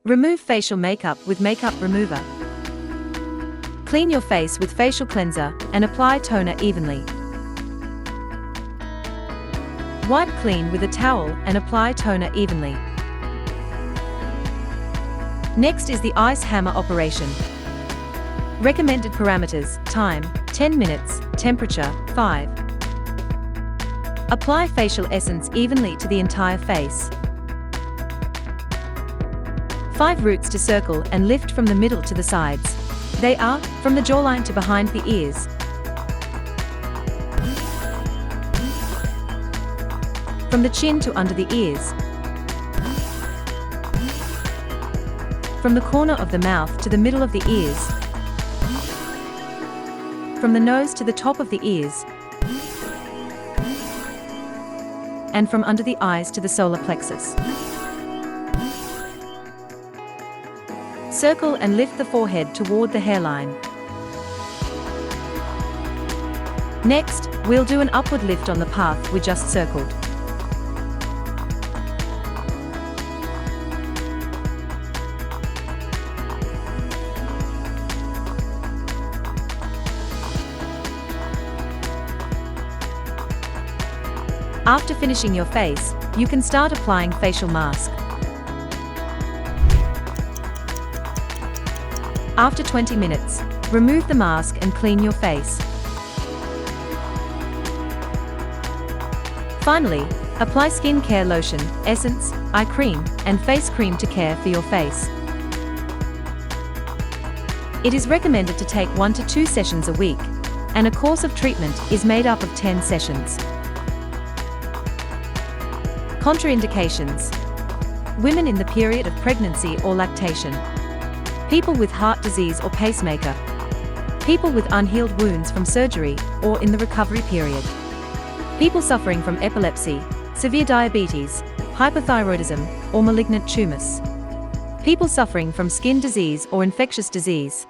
Remove facial makeup with makeup remover. Clean your face with facial cleanser and apply toner evenly. Wipe clean with a towel and apply toner evenly. Next is the ice hammer operation. Recommended parameters: time 10 minutes, temperature 5. Apply facial essence evenly to the entire face. 5 routes to circle and lift from the middle to the sides. They are, from the jawline to behind the ears, from the chin to under the ears, from the corner of the mouth to the middle of the ears, from the nose to the top of the ears, and from under the eyes to the solar plexus. Circle and lift the forehead toward the hairline. Next, we'll do an upward lift on the path we just circled. After finishing your face, you can start applying facial mask. After 20 minutes, remove the mask and clean your face. Finally, apply skin care lotion, essence, eye cream, and face cream to care for your face. It is recommended to take 1 to 2 sessions a week, and a course of treatment is made up of 10 sessions. Contraindications: women in the period of pregnancy or lactation, people with heart disease or pacemaker, people with unhealed wounds from surgery or in the recovery period, people suffering from epilepsy, severe diabetes, hypothyroidism, or malignant tumors, people suffering from skin disease or infectious disease.